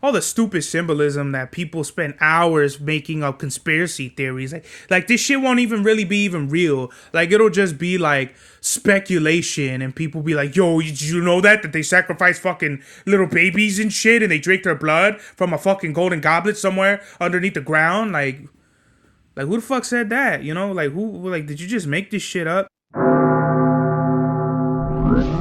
all the stupid symbolism that people spend hours making up conspiracy theories. Like this shit won't even really be even real. Like it'll just be like speculation, and people be like, "Yo, did you know that they sacrifice fucking little babies and shit, and they drink their blood from a fucking golden goblet somewhere underneath the ground?" Like who the fuck said that? You know, like who? Like did you just make this shit up?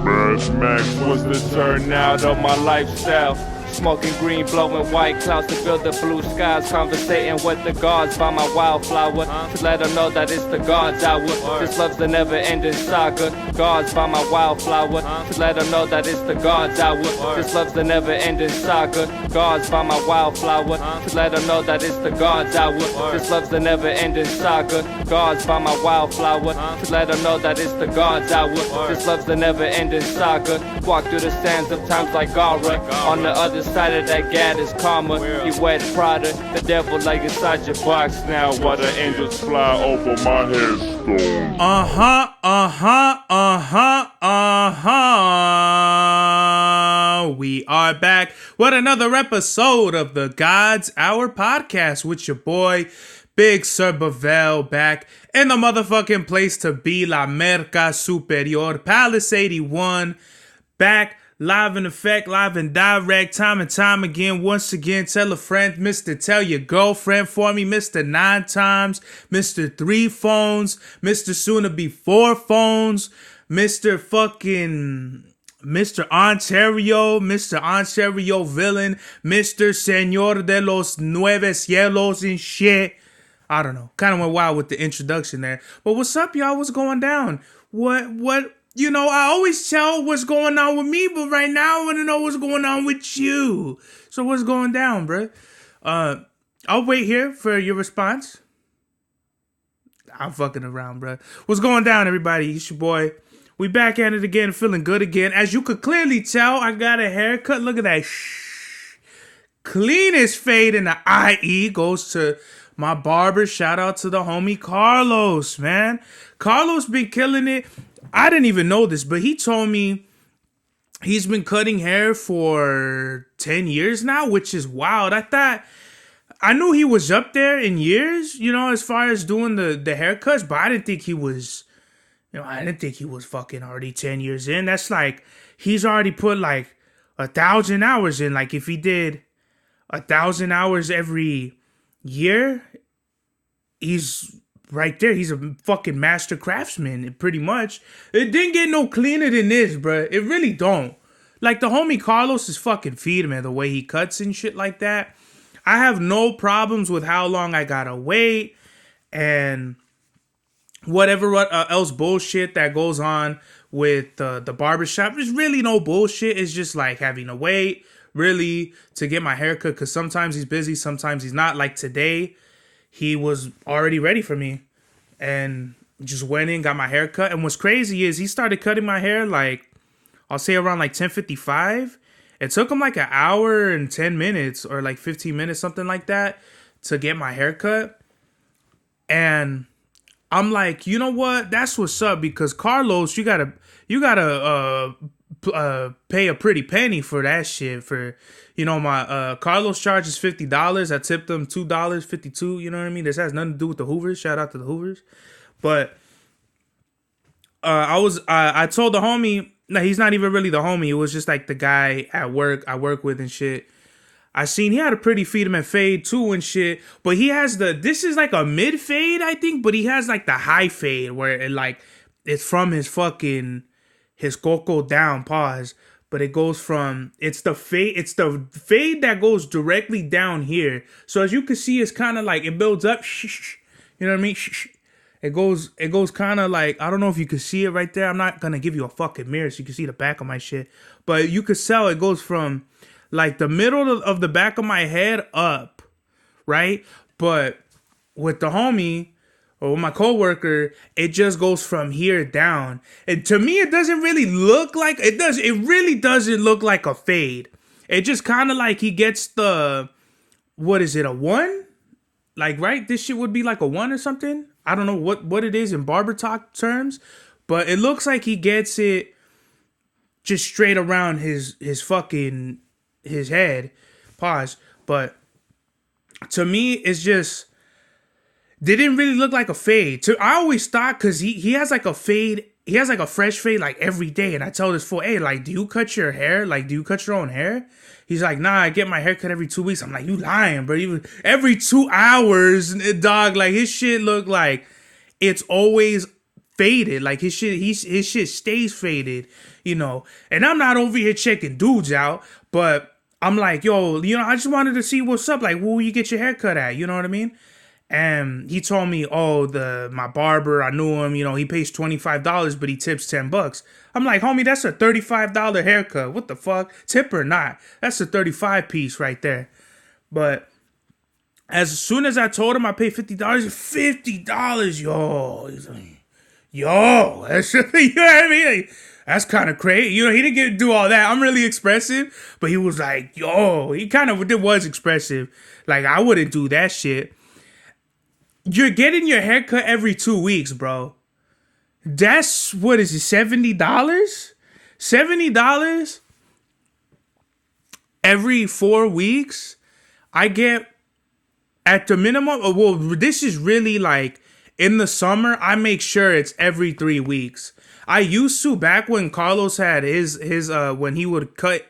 Mad Max was the turnout of my lifestyle. Smoking green, blowing white clouds to build the blue skies. Conversating with the gods by my wildflower to let them know that it's the gods hour. This love's the never-ending saga. Gods by my wildflower to let them know that it's the gods hour. This love's the never-ending saga. Gods by my wildflower to let them know that it's the gods hour. This love's the never-ending saga. Gods by my wildflower to let them know that it's the gods hour. This love's the never-ending saga. Walk through the sands of times like Gara. On the other side of that gad is karma. You wet Prada, the devil like inside your box now. While the angels fly over my headstone. We are back with another episode of the God's Hour podcast with your boy Big Sir Bavel, back in the motherfucking place to be, La Merca Superior, Palace 81, back live in effect, live and direct, time and time again. Once again, tell a friend, Mr. Tell your girlfriend for me, Mr. 9 times, Mr. 3 phones, Mr. Soon to be 4 phones, Mr. fucking Mr. Ontario villain, Mr. Señor de los Nueve Cielos and shit. I don't know. Kind of went wild with the introduction there. But what's up, y'all? What's going down? What? You know, I always tell what's going on with me, but right now I want to know what's going on with you. So what's going down, bro? I'll wait here for your response. I'm fucking around, bro. What's going down, everybody? It's your boy. We back at it again, feeling good again. As you could clearly tell, I got a haircut. Look at that. Cleanest fade in the IE goes to my barber. Shout out to the homie Carlos, man. Carlos been killing it. I didn't even know this, but he told me he's been cutting hair for 10 years now, which is wild. I knew he was up there in years, you know, as far as doing the haircuts, but I didn't think he was, fucking already 10 years in. That's like, he's already put like 1,000 hours in. Like if he did 1,000 hours every year, he's right there. He's a fucking master craftsman, pretty much. It didn't get no cleaner than this, bro. It really don't. Like, the homie Carlos is fucking feeding, man, the way he cuts and shit like that. I have no problems with how long I gotta wait and whatever else bullshit that goes on with the barbershop. There's really no bullshit. It's just like having to wait, really, to get my haircut, because sometimes he's busy, sometimes he's not. Like today, he was already ready for me and just went in, got my hair cut. And what's crazy is he started cutting my hair like, I'll say around like 10:55. It took him like an hour and 10 minutes or like 15 minutes, something like that, to get my hair cut. And I'm like, you know what? That's what's up, because Carlos, you gotta pay a pretty penny for that shit. For, you know, my Carlos charges $50. I tipped him $2.52. You know what I mean? This has nothing to do with the Hoovers. Shout out to the Hoovers. But I told the homie, no, he's not even really the homie. It was just like the guy at work I work with and shit. I seen he had a pretty Feedman fade too and shit. But he has this is like a mid fade, I think. But he has like the high fade where it like, it's from his coco down, pause. But it goes from, it's the fade that goes directly down here. So as you can see, it's kind of like, it builds up. You know what I mean? It goes kind of like, I don't know if you can see it right there. I'm not going to give you a fucking mirror so you can see the back of my shit. But you could tell it goes from like the middle of the back of my head up, right? But with the homie or with my coworker, it just goes from here down. And to me, it doesn't really look like, it really doesn't look like a fade. It just kind of like he gets what is it, a 1? Like, right? This shit would be like a 1 or something. I don't know what it is in barber talk terms, but it looks like he gets it just straight around his head. Pause. But to me, it's just didn't really look like a fade. I always thought because he has like a fade. He has like a fresh fade like every day. And I tell this fool, hey, like, do you cut your hair? Like, do you cut your own hair? He's like, nah, I get my hair cut every 2 weeks. I'm like, you lying, bro. Even every 2 hours, dog. Like his shit look like it's always faded. Like his shit stays faded, you know. And I'm not over here checking dudes out, but I'm like, yo, you know, I just wanted to see what's up. Like, where you get your hair cut at? You know what I mean? And he told me, oh, my barber, I knew him, you know, he pays $25, but he tips $10. I'm like, homie, that's a $35 haircut. What the fuck? Tip or not? That's a 35 piece right there. But as soon as I told him I paid $50, $50, yo. He's like, yo, that's, you know what I mean? Like, that's kind of crazy. You know, he didn't do all that. I'm really expressive, but he was like, yo, he kind of was expressive. Like, I wouldn't do that shit. You're getting your haircut every 2 weeks, bro. That's, what is it, $70? $70 every 4 weeks. I get at the minimum. Well, this is really like in the summer. I make sure it's every 3 weeks. I used to back when Carlos had his when he would cut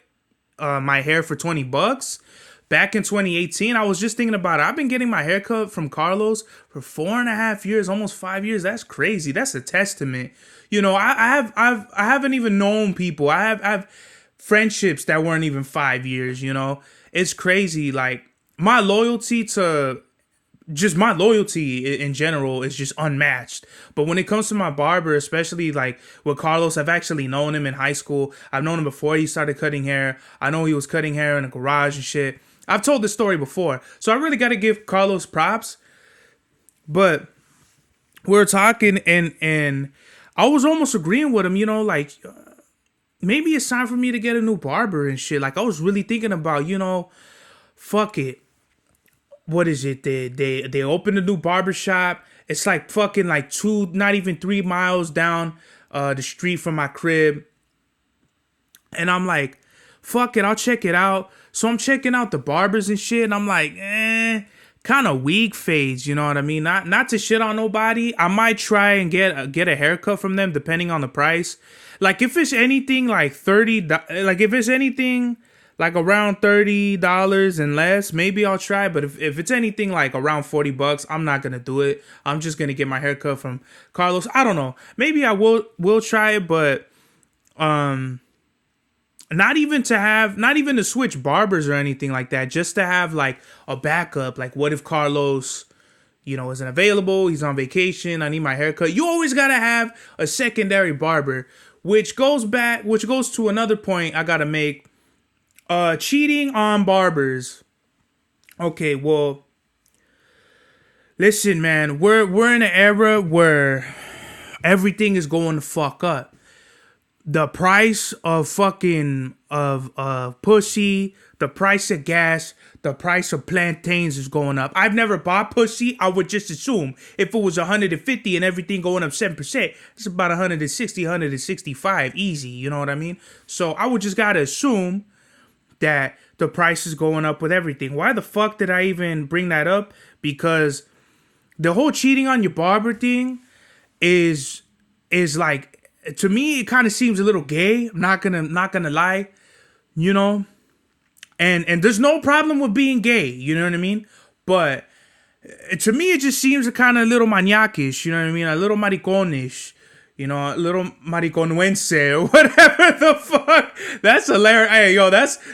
my hair for $20. Back in 2018, I was just thinking about it. I've been getting my haircut from Carlos for 4.5 years, almost 5 years. That's crazy. That's a testament. You know, I haven't even known people. I have friendships that weren't even 5 years. You know, it's crazy. Like my loyalty in general is just unmatched. But when it comes to my barber, especially like with Carlos, I've actually known him in high school. I've known him before he started cutting hair. I know he was cutting hair in a garage and shit. I've told this story before, so I really got to give Carlos props. But we were talking, and I was almost agreeing with him, you know, like maybe it's time for me to get a new barber and shit. Like I was really thinking about, you know, fuck it. What is it? They opened a new barber shop. It's like fucking like 2, not even 3 miles down the street from my crib. And I'm like, fuck it, I'll check it out. So I'm checking out the barbers and shit, and I'm like, kind of weak fades, you know what I mean? Not to shit on nobody. I might try and get a haircut from them depending on the price. Like if it's anything like $30, if it's anything like around $30 and less, maybe I'll try. But if it's anything like around $40, I'm not gonna do it. I'm just gonna get my haircut from Carlos. I don't know. Maybe I will try it, but not even to switch barbers or anything like that, just to have like a backup. Like what if Carlos, you know, isn't available, he's on vacation, I need my haircut. You always gotta have a secondary barber, which goes to another point I gotta make. Cheating on barbers. Okay, well, listen, man, we're in an era where everything is going to fuck up. The price of fucking pussy, the price of gas, the price of plantains is going up. I've never bought pussy. I would just assume if it was 150 and everything going up 7%, it's about 160, 165 easy. You know what I mean? So I would just gotta assume that the price is going up with everything. Why the fuck did I even bring that up? Because the whole cheating on your barber thing is like, to me, it kind of seems a little gay. I'm not gonna lie, you know. And there's no problem with being gay, you know what I mean. But to me, it just seems a kind of little maniacish, you know what I mean, a little mariconish, you know, a little mariconuense or whatever the fuck. That's hilarious. Hey, yo,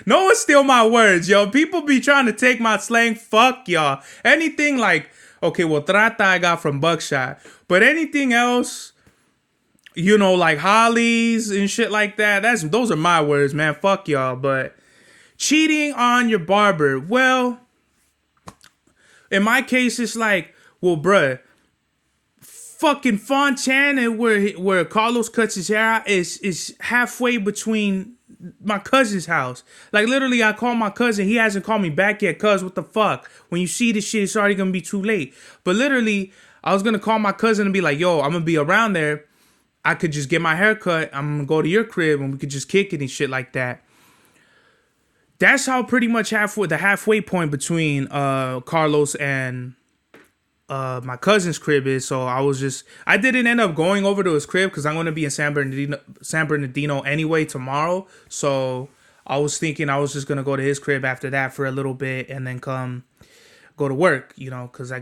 no one steal my words, yo. People be trying to take my slang. Fuck y'all. Anything like, okay, well, trata I got from Buckshot, but anything else, you know, like hollies and shit like that, those are my words, man. Fuck y'all. But cheating on your barber, well, in my case, it's like, well, bruh, fucking Fontana, where Carlos cuts his hair out, is halfway between my cousin's house. Like, literally, I called my cousin. He hasn't called me back yet, cuz, what the fuck? When you see this shit, it's already gonna be too late. But literally, I was gonna call my cousin and be like, yo, I'm gonna be around there. I could just get my hair cut. I'm gonna go to your crib and we could just kick it and shit like that. that's how pretty much the halfway point between Carlos and my cousin's crib is. So I didn't end up going over to his crib because I'm going to be in San Bernardino anyway tomorrow. So I was thinking I was just going to go to his crib after that for a little bit and then go to work, because I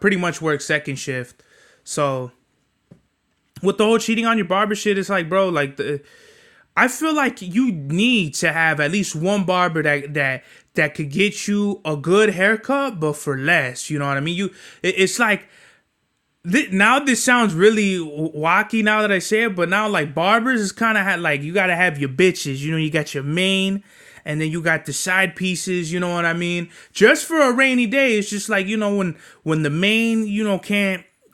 pretty much work second shift. So with the whole cheating on your barber shit, it's like, bro, like I feel like you need to have at least one barber that could get you a good haircut, but for less. You know what I mean? It's like now this sounds really wacky now that I say it, but now like barbers is kind of like you gotta have your bitches. You got your main, and then you got the side pieces. You know what I mean? Just for a rainy day, it's just like when the main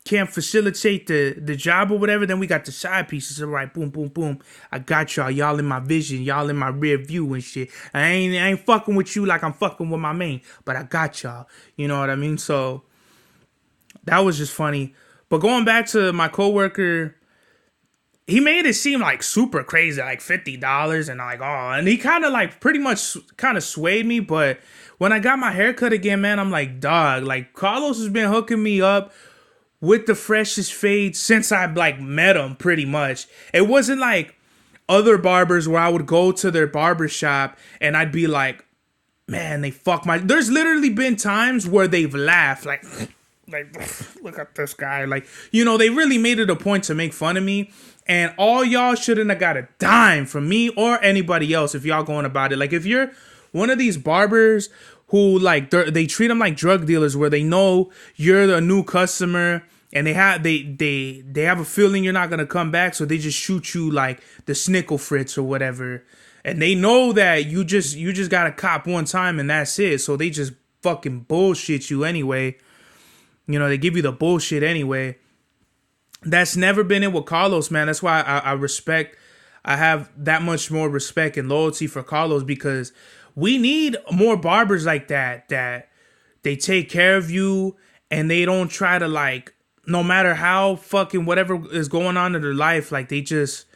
can't facilitate the job or whatever, then we got the side pieces. All right, boom, boom, boom. I got y'all. Y'all in my vision. Y'all in my rear view and shit. I ain't fucking with you like I'm fucking with my main, but I got y'all. You know what I mean? So that was just funny. But going back to my coworker, he made it seem like super crazy, like $50, and I'm like, oh, and he kind of like pretty much kind of swayed me. But when I got my haircut again, man, I'm like, dog, like Carlos has been hooking me up with the freshest fade since I like met him, pretty much. It wasn't like other barbers where I would go to their barber shop and I'd be like, man, they fuck my. There's literally been times where they've laughed like look at this guy, like they really made it a point to make fun of me, and all y'all shouldn't have got a dime from me or anybody else if y'all going about it. Like if you're one of these barbers who like they treat them like drug dealers, where they know you're a new customer and they have a feeling you're not gonna come back, so they just shoot you like the Snickle Fritz or whatever, and they know that you just got to cop one time and that's it, so they just fucking bullshit you anyway. They give you the bullshit anyway. That's never been it with Carlos, man. That's why I have that much more respect and loyalty for Carlos, because we need more barbers like that they take care of you and they don't try to, like, no matter how fucking whatever is going on in their life, like, they just,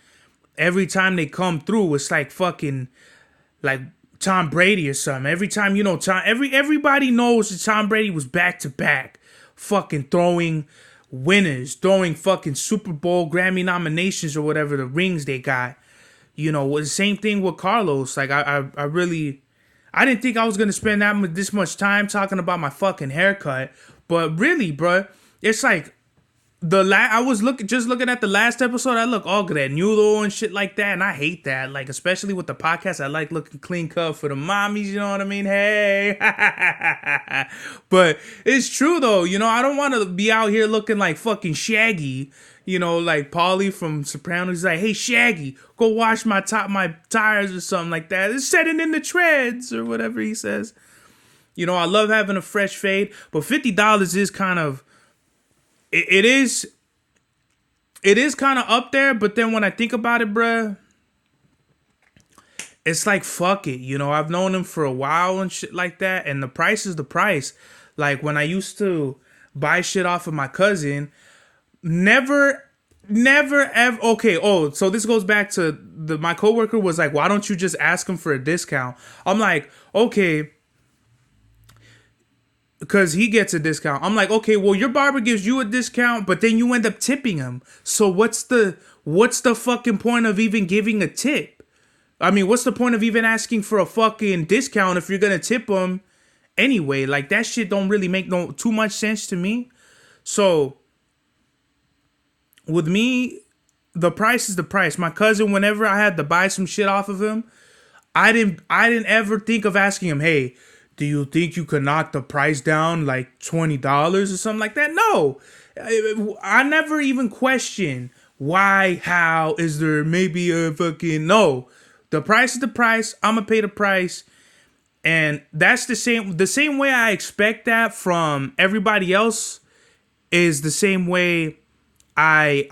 every time they come through, it's like fucking like Tom Brady or something. Every time, everybody knows that Tom Brady was back to back fucking throwing winners, throwing fucking Super Bowl, Grammy nominations or whatever, the rings they got. The same thing with Carlos. Like I didn't think I was gonna spend this much time talking about my fucking haircut, but really, bro, it's like I was looking at the last episode. I look all granudo and shit like that, and I hate that. Like, especially with the podcast, I like looking clean cut for the mommies. You know what I mean? Hey, but it's true though. I don't want to be out here looking like fucking Shaggy. Like Paulie from Sopranos. He's like, hey Shaggy, go wash my tires or something like that. It's setting in the treads or whatever he says. I love having a fresh fade, but $50 is kind of. It is kind of up there, but then when I think about it, bruh, it's like, fuck it. I've known him for a while and shit like that, and the price is the price. Like, when I used to buy shit off of my cousin, never ever, okay, so this goes back to my coworker was like, why don't you just ask him for a discount? I'm like, okay, because he gets a discount. I'm like, okay, well, your barber gives you a discount, but then you end up tipping him. So what's the fucking point of even giving a tip? I mean, what's the point of even asking for a fucking discount if you're gonna tip him anyway? Like, that shit don't really make too much sense to me. So with me, the price is the price. My cousin, whenever I had to buy some shit off of him, I didn't ever think of asking him, hey, do you think you could knock the price down like $20 or something like that? No. I never even questioned why, how, is there maybe a fucking, no. The price is the price. I'm going to pay the price. And that's the same way I expect that from everybody else is the same way I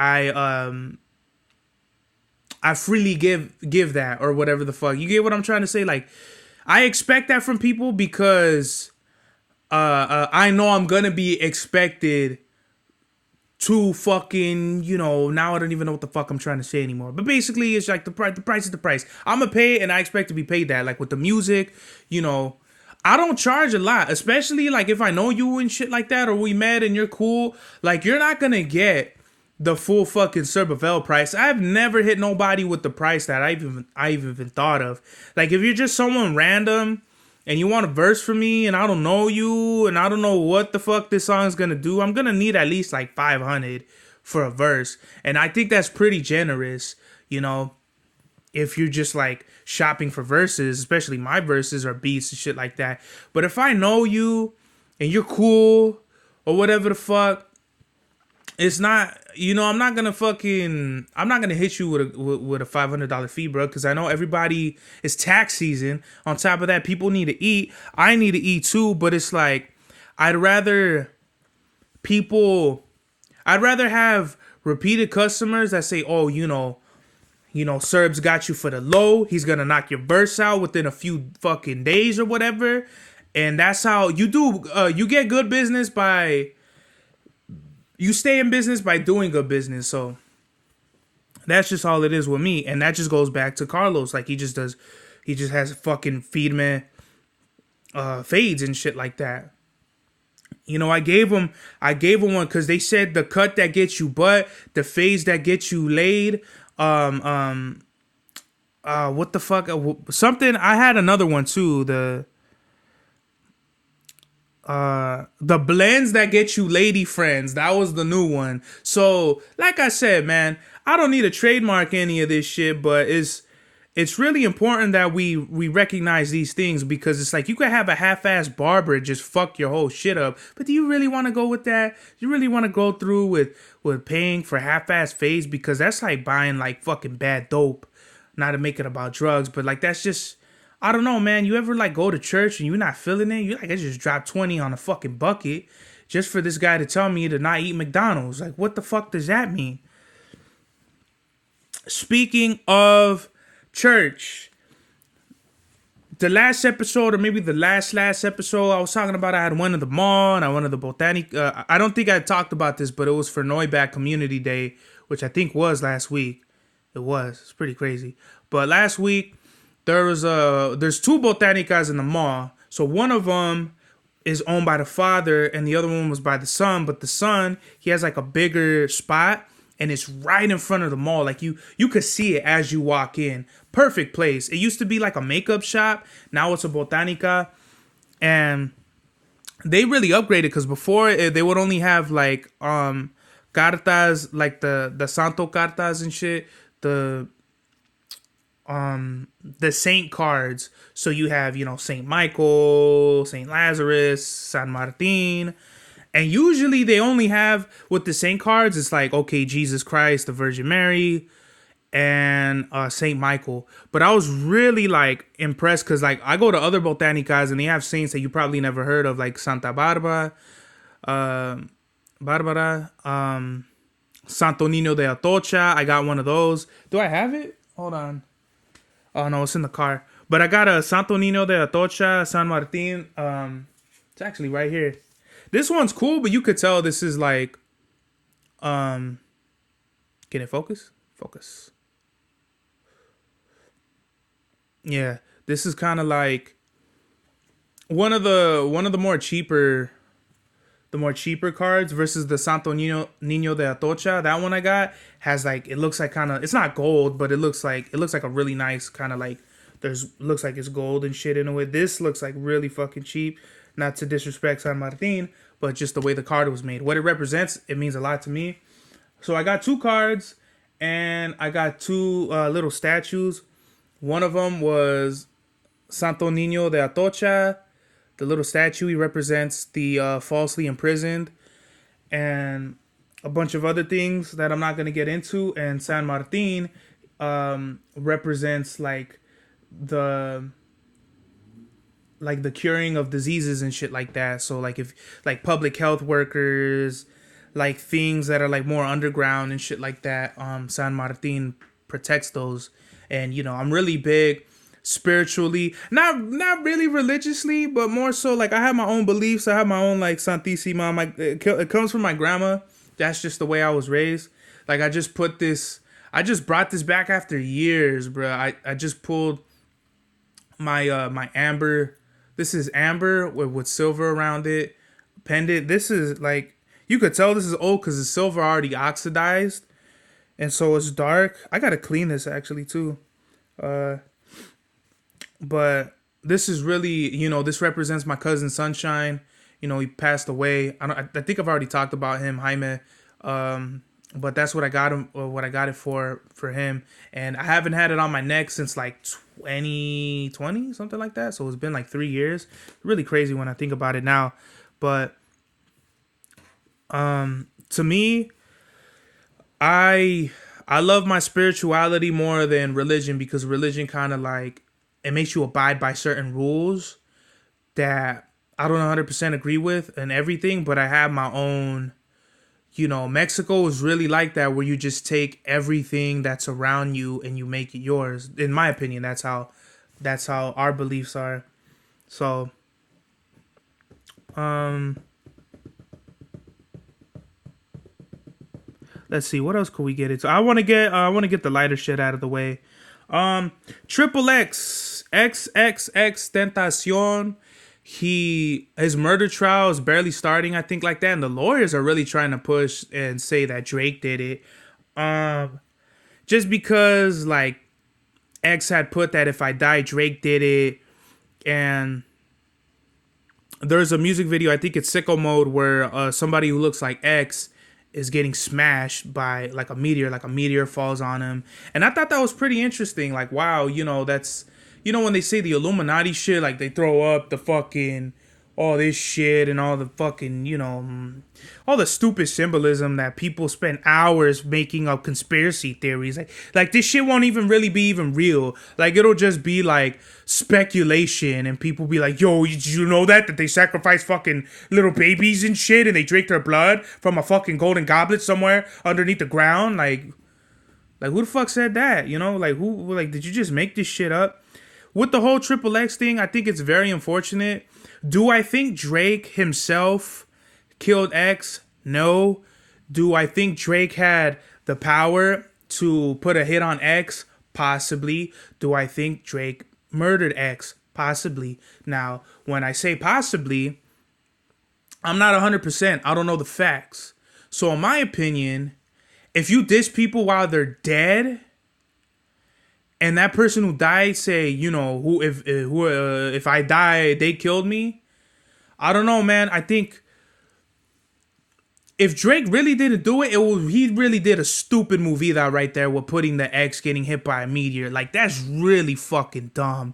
freely give that, or whatever the fuck. You get what I'm trying to say? Like, I expect that from people because I know I'm gonna be expected too fucking, now I don't even know what the fuck I'm trying to say anymore. But basically, it's like the price is the price. I'm gonna pay it, and I expect to be paid that. Like with the music, I don't charge a lot, especially like if I know you and shit like that, or we met and you're cool. Like you're not gonna get the full fucking Serbavel price. I've never hit nobody with the price that I've even thought of. Like if you're just someone random and you want a verse from me and I don't know you and I don't know what the fuck this song's gonna do, I'm gonna need at least like 500 for a verse. And I think that's pretty generous, if you're just like shopping for verses, especially my verses or beats and shit like that. But if I know you and you're cool or whatever the fuck, it's not, I'm not gonna hit you with a $500 fee, bro, because I know everybody, it's tax season. On top of that, people need to eat. I need to eat too, but it's like I'd rather have repeated customers that say, oh, Serb's got you for the low. He's gonna knock your verse out within a few fucking days or whatever. And that's how you do. You get good business you stay in business by doing good business. So that's just all it is with me. And that just goes back to Carlos. Like he just has fucking feedman fades and shit like that. I gave him one because they said the cut that gets you butt, the phase that gets you laid. What the fuck? Something. I had another one too. The blends that get you lady friends. That was the new one. So, like I said, man, I don't need to trademark any of this shit, but it's really important that we recognize these things, because it's like you could have a half-ass barber just fuck your whole shit up. But do you really want to go with that? Do you really want to go through with paying for half-ass fades? Because that's like buying like fucking bad dope. Not to make it about drugs, but like that's just, I don't know, man. You ever like go to church and you're not feeling it? You're like, I just dropped 20 on a fucking bucket just for this guy to tell me to not eat McDonald's. Like, what the fuck does that mean? Speaking of church, the last episode, or maybe the last episode, I was talking about I had one at the mall and I went to the Botanicas. I don't think I talked about this, but it was for Neuback Community Day, which I think was last week. It's pretty crazy. But last week, there's two Botanicas in the mall. So one of them is owned by the father and the other one was by the son. But the son, he has like a bigger spot and it's right in front of the mall. Like you could see it as you walk in. Perfect place. It used to be like a makeup shop. Now it's a Botanica. And they really upgraded, because before they would only have like cartas, like the Santo cartas and shit. The saint cards. So you have, Saint Michael, Saint Lazarus, San Martin. And usually they only have, with the saint cards, it's like, okay, Jesus Christ, the Virgin Mary, and Saint Michael. But I was really like impressed, because like I go to other Botanicas and they have saints that you probably never heard of, like Santa Barbara, Santo Niño de Atocha. I got one of those. Do I have it? Hold on. Oh no, it's in the car. But I got a Santo Niño de Atocha, San Martin. It's actually right here. This one's cool, but you could tell this is like, can it focus? Focus. Yeah, this is kind of like one of the more cheaper cards versus the Santo Niño de Atocha. That one I got has like, it looks like kind of, it's not gold, but it looks like a really nice kind of like, looks like it's gold and shit in a way. This looks like really fucking cheap. Not to disrespect San Martin, but just the way the card was made. What it represents, it means a lot to me. So I got two cards and I got two little statues. One of them was Santo Niño de Atocha. The little statue, he represents the falsely imprisoned, and a bunch of other things that I'm not going to get into. And San Martin represents like the curing of diseases and shit like that. So like if like public health workers, like things that are like more underground and shit like that, San Martin protects those. And I'm really big spiritually, not really religiously, but more so like I have my own beliefs. I have my own like Santissima. It comes from my grandma. That's just the way I was raised. Like I just brought this back after years, bro. I just pulled my amber. This is amber with silver around it, pendant. This is like, you could tell this is old because the silver already oxidized, and so it's dark. I gotta clean this actually too. But this is really, this represents my cousin Sunshine. He passed away. I think I've already talked about him, Jaime. But that's what I got him, or what I got it for him. And I haven't had it on my neck since like 2020, something like that. So it's been like 3 years. Really crazy when I think about it now. But to me, I love my spirituality more than religion, because religion kind of like, it makes you abide by certain rules that I don't 100% agree with and everything, but I have my own. Mexico is really like that, where you just take everything that's around you and you make it yours. In my opinion, that's how our beliefs are. So, let's see, what else could we get into? I want to get the lighter shit out of the way. Triple X, XXXtentacion. His murder trial is barely starting, I think, like that, and the lawyers are really trying to push and say that Drake did it. Just because like X had put that if I die, Drake did it, and there's a music video, I think it's Sicko Mode, where somebody who looks like X is getting smashed by like a meteor falls on him, and I thought that was pretty interesting. Like, wow, that's. When they say the Illuminati shit, like they throw up the fucking, all this shit and all the fucking, all the stupid symbolism that people spend hours making up conspiracy theories. Like this shit won't even really be even real. Like, it'll just be like speculation, and people be like, yo, did you know that they sacrifice fucking little babies and shit, and they drink their blood from a fucking golden goblet somewhere underneath the ground? Like who the fuck said that? Did you just make this shit up? With the whole Triple X thing, I think it's very unfortunate. Do I think Drake himself killed X? No. Do I think Drake had the power to put a hit on X? Possibly. Do I think Drake murdered X? Possibly. Now, when I say possibly, I'm not 100%. I don't know the facts. So in my opinion, if you diss people while they're dead, and that person who died say, if I die, they killed me. I don't know, man. I think if Drake really didn't do it, he really did a stupid move either right there with putting the X getting hit by a meteor. Like, that's really fucking dumb.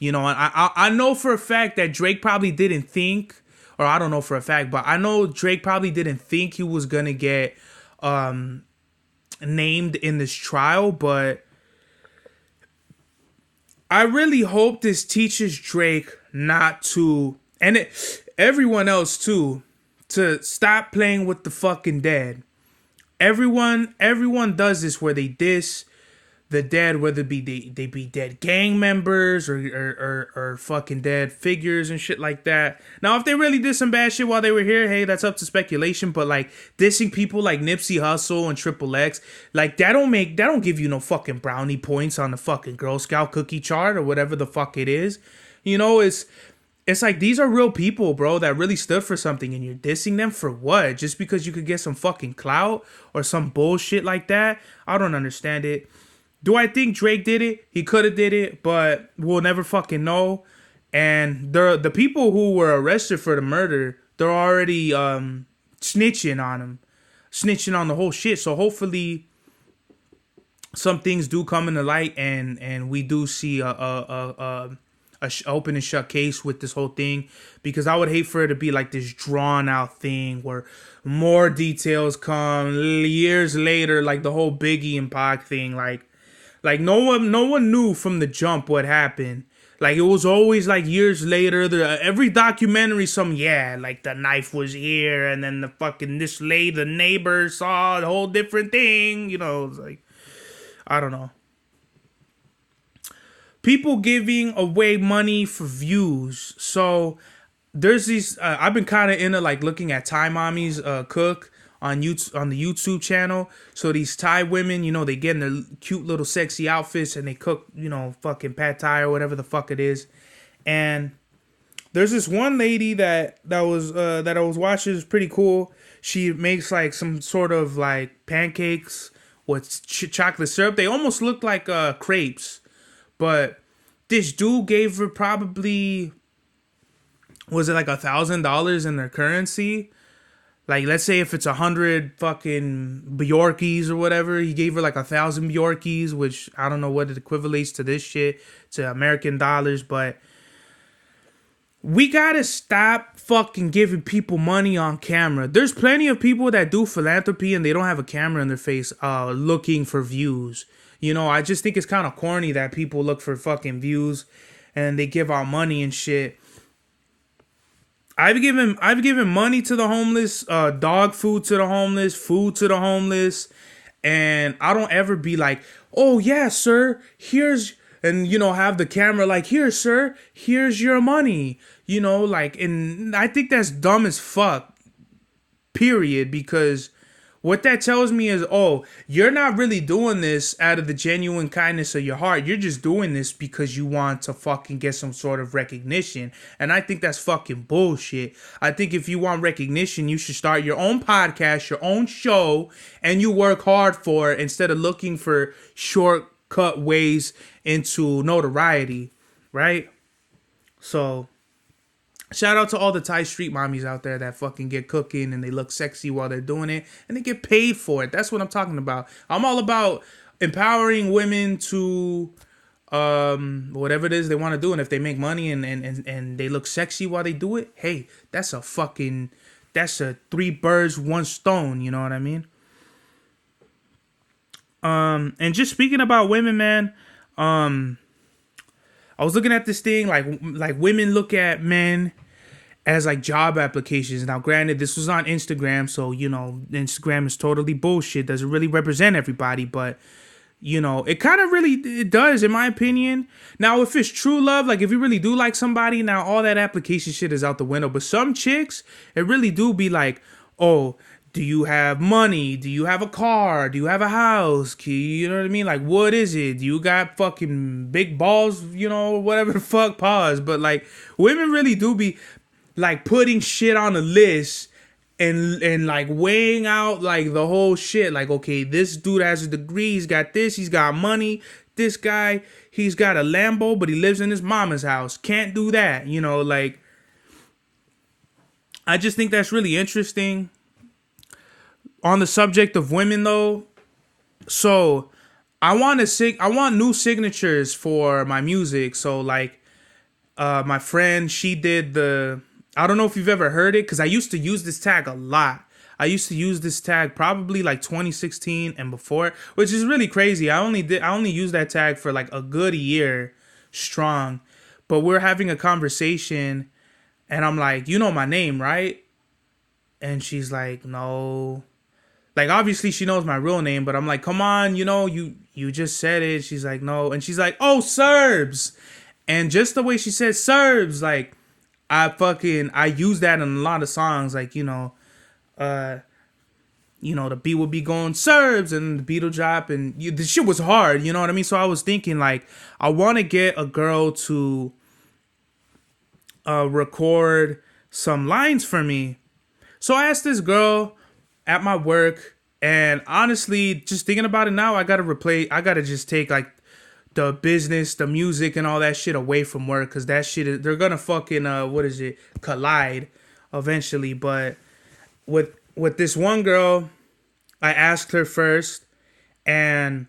And I know for a fact that Drake probably didn't think, or I don't know for a fact, but I know Drake probably didn't think he was gonna get named in this trial, but I really hope this teaches Drake not to, and everyone else too, to stop playing with the fucking dead. Everyone does this, where they diss the dead, whether they be dead gang members or fucking dead figures and shit like that. Now, if they really did some bad shit while they were here, hey, that's up to speculation. But like dissing people like Nipsey Hussle and Triple X, like that don't give you no fucking brownie points on the fucking Girl Scout cookie chart or whatever the fuck it is. It's like, these are real people, bro, that really stood for something, and you're dissing them for what? Just because you could get some fucking clout or some bullshit like that? I don't understand it. Do I think Drake did it? He could have did it, but we'll never fucking know. And the people who were arrested for the murder, they're already snitching on him. Snitching on the whole shit. So hopefully some things do come into light, and we do see a open and shut case with this whole thing, because I would hate for it to be like this drawn out thing where more details come years later, like the whole Biggie and Pac thing. Like no one knew from the jump what happened. Like, it was always like years later. Every documentary, like the knife was here, and then the fucking the neighbor saw a whole different thing. It's like, I don't know. People giving away money for views. So there's these. I've been kind of into like looking at Thai mommies cook on YouTube, on the YouTube channel. So these Thai women, they get in their cute little sexy outfits and they cook, fucking pad Thai or whatever the fuck it is. And there's this one lady that I was watching. Is pretty cool. She makes like some sort of like pancakes with chocolate syrup. They almost look like crepes, but this dude gave her probably, was it like $1,000 in their currency? Like, let's say if it's 100 fucking Bjorkies or whatever, he gave her like 1,000 Bjorkies, which I don't know what it equivalates to this shit, to American dollars, but we gotta stop fucking giving people money on camera. There's plenty of people that do philanthropy and they don't have a camera in their face looking for views. I just think it's kind of corny that people look for fucking views and they give out money and shit. I've given money to the homeless, dog food to the homeless, food to the homeless, and I don't ever be like, oh yeah, sir, here's, and have the camera like, here, sir, here's your money, and I think that's dumb as fuck, period, because what that tells me is, oh, you're not really doing this out of the genuine kindness of your heart. You're just doing this because you want to fucking get some sort of recognition. And I think that's fucking bullshit. I think if you want recognition, you should start your own podcast, your own show, and you work hard for it instead of looking for shortcut ways into notoriety, right? So shout out to all the Thai street mommies out there that fucking get cooking and they look sexy while they're doing it and they get paid for it. That's what I'm talking about. I'm all about empowering women to whatever it is they want to do. And if they make money and they look sexy while they do it, hey, that's a 3 birds, 1 stone. You know what I mean? And just speaking about women, man, I was looking at this thing like women look at men as like job applications. Now, granted, this was on Instagram, so Instagram is totally bullshit. Doesn't really represent everybody, but it kind of really it does, in my opinion. Now, if it's true love, like if you really do like somebody, now all that application shit is out the window. But some chicks, it really do be like, oh, do you have money? Do you have a car? Do you have a house? You know what I mean? Like, what is it? Do you got fucking big balls? Whatever the fuck, pause. But like, women really do be like putting shit on a list and like weighing out like the whole shit. Like, okay, this dude has a degree. He's got this. He's got money. This guy, he's got a Lambo, but he lives in his mama's house. Can't do that. Like, I just think that's really interesting. On the subject of women, though, so I want new signatures for my music. So like, my friend, she did I don't know if you've ever heard it, because I used to use this tag a lot. I used to use this tag probably like 2016 and before, which is really crazy. I only used that tag for like a good year strong. But we're having a conversation and I'm like, you know my name, right? And she's like, no. Like, obviously she knows my real name, but I'm like, come on, you just said it. She's like, no. And she's like, oh, Serbs. And just the way she said Serbs, like, I use that in a lot of songs. Like, the beat would be going Serbs and the beat will drop. And the shit was hard, you know what I mean? So I was thinking, like, I want to get a girl to record some lines for me. So I asked this girl at my work, and honestly, just thinking about it now, I gotta just take like the business, the music, and all that shit away from work, because that shit they're gonna fucking collide eventually. But with this one girl, I asked her first, and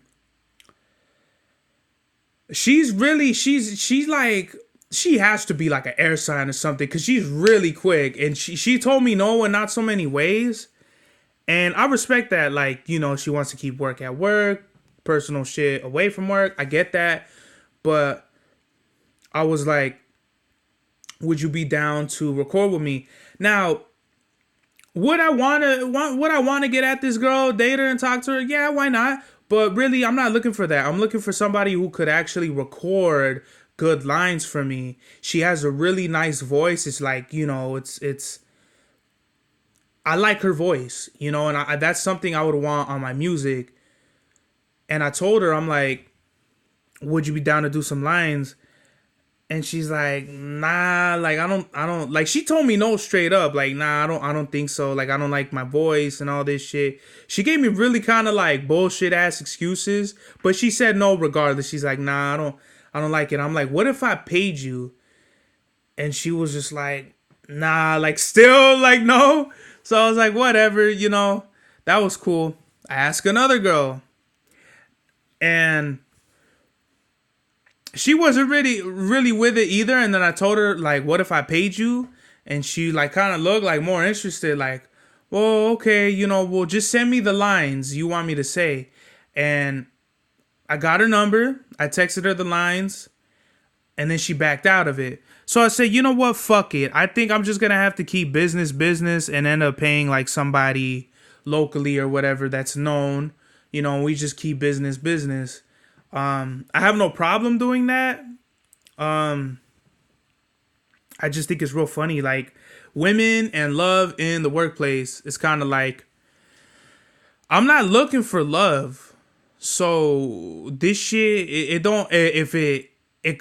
she's like, she has to be like an air sign or something, because she's really quick, and she told me no in not so many ways. And I respect that. Like, she wants to keep work at work, personal shit away from work. I get that. But I was like, would you be down to record with me? Now, would I want to get at this girl, date her and talk to her? Yeah, why not? But really, I'm not looking for that. I'm looking for somebody who could actually record good lines for me. She has a really nice voice. It's like, I like her voice, you know, and that's something I would want on my music. And I told her, I'm like, would you be down to do some lines? And she's like, nah, like I don't like, she told me no straight up, like, nah, I don't think so. Like, I don't like my voice and all this shit. She gave me really kind of like bullshit ass excuses, but she said no regardless. She's like, nah, I don't like it. I'm like, what if I paid you? And she was just like, nah, like still like no. So I was like, whatever, you know, that was cool. I asked another girl, and she wasn't really with it either. And then I told her, like, what if I paid you? And she like kind of looked like more interested, like, well, okay, you know, well, just send me the lines you want me to say. And I got her number. I texted her the lines, and then she backed out of it. So I said, you know what? Fuck it. I think I'm just going to have to keep business and end up paying like somebody locally or whatever that's known. You know, we just keep business. I have no problem doing that. I just think it's real funny. Like, women and love in the workplace, it's kind of like, I'm not looking for love. So this shit, it don't, if it,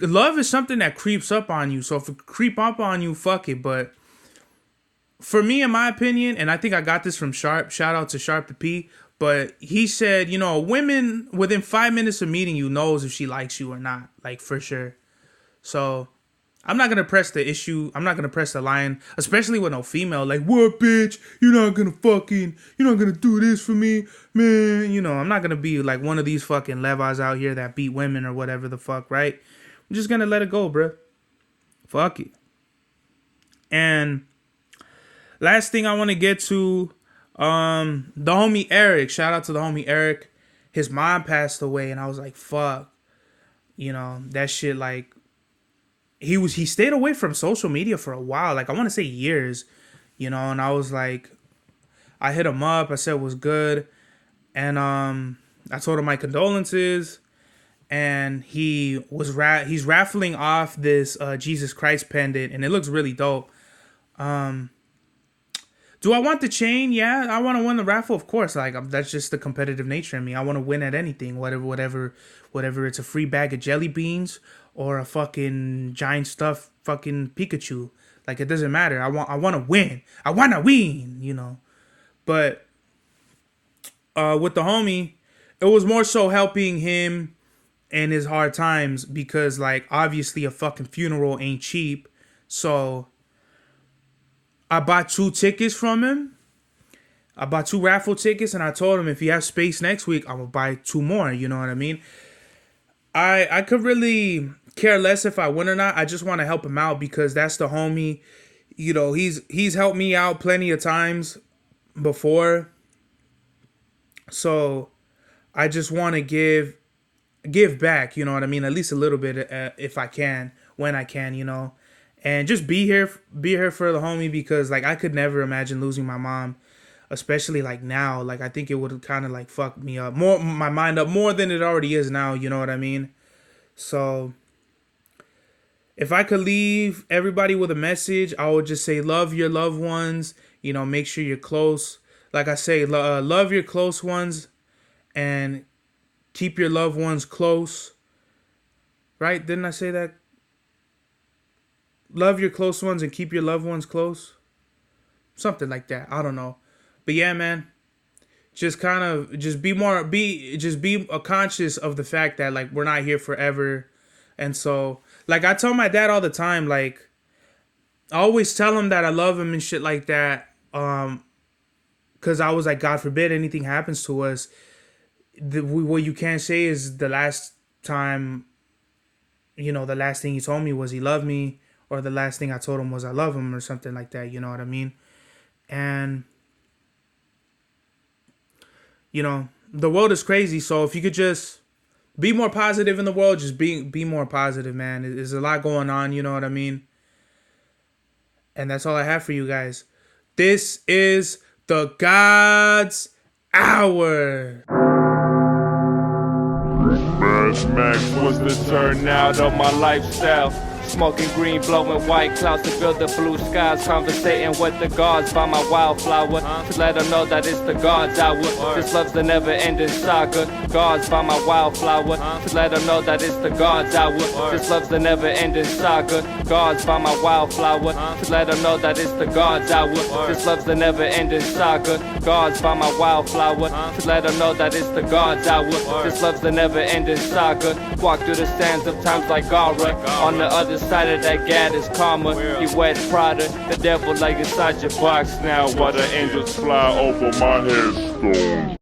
love is something that creeps up on you. So if it creep up on you, fuck it. But for me, in my opinion, and I think I got this from Sharp, shout out to Sharp the P, but he said, you know, women within 5 minutes of meeting you knows if she likes you or not, like for sure. So I'm not going to press the issue. I'm not going to press the line, especially with no female. Like, what, bitch? You're not going to do this for me, man. You know, I'm not going to be like one of these fucking levas out here that beat women or whatever the fuck, right? I'm just going to let it go, bro. Fuck it. And last thing I want to get to, the homie Eric. Shout out to the homie Eric. His mom passed away, and I was like, fuck. You know, that shit, like, he stayed away from social media for a while. Like, I want to say years, you know, and I was like, I hit him up. I said, what's good? And I told him my condolences. And he's raffling off this Jesus Christ pendant, and it looks really dope. Do I want the chain? Yeah, I want to win the raffle, of course. Like, that's just the competitive nature in me. I want to win at anything, whatever. It's a free bag of jelly beans or a fucking giant stuffed fucking Pikachu. Like, it doesn't matter. I want to win. I want to win, you know. But with the homie, it was more so helping him in his hard times because, like, obviously a fucking funeral ain't cheap. So I bought 2 tickets from him. I bought 2 raffle tickets, and I told him if he has space next week, I'm gonna buy 2 more. You know what I mean? I could really care less if I win or not. I just want to help him out because that's the homie. You know, he's helped me out plenty of times before. So I just want to give back, you know what I mean? At least a little bit if I can, when I can, you know. And just be here for the homie because, like, I could never imagine losing my mom, especially like now. Like, I think it would kind of like fuck me up my mind up more than it already is now. You know what I mean? So if I could leave everybody with a message, I would just say love your loved ones. You know, make sure you're close. Like I say, love your close ones and keep your loved ones close. Right? Didn't I say that? Love your close ones and keep your loved ones close. Something like that. I don't know. But yeah, man. Just be conscious of the fact that, like, we're not here forever. And so, like, I tell my dad all the time, like, I always tell him that I love him and shit like that. Because I was like, God forbid anything happens to us. What you can't say is the last time, you know, the last thing he told me was he loved me. Or the last thing I told him was I love him or something like that. You know what I mean? And, you know, the world is crazy. So if you could just be more positive in the world, just be more positive, man. There's a lot going on. You know what I mean? And that's all I have for you guys. This is the God's Hour. Max was the turnout of my lifestyle. Smoking green, blowing white clouds to build the blue skies. Conversating with the gods by my wildflower to let them know that it's the God's hour. This love's the never-ending saga. Gods by my wildflower to let them know that it's the God's hour. This love's the never-ending saga. Gods by my wildflower to let them know that it's the God's hour. This love's the never-ending saga. Gods by my wildflower to let them know that it's the God's hour. This love's the never-ending saga. Walk through the sands of times like Gara. On the other side of that gad is karma. He wears Prada. The devil like inside your box now. Why the angels fly over my headstone?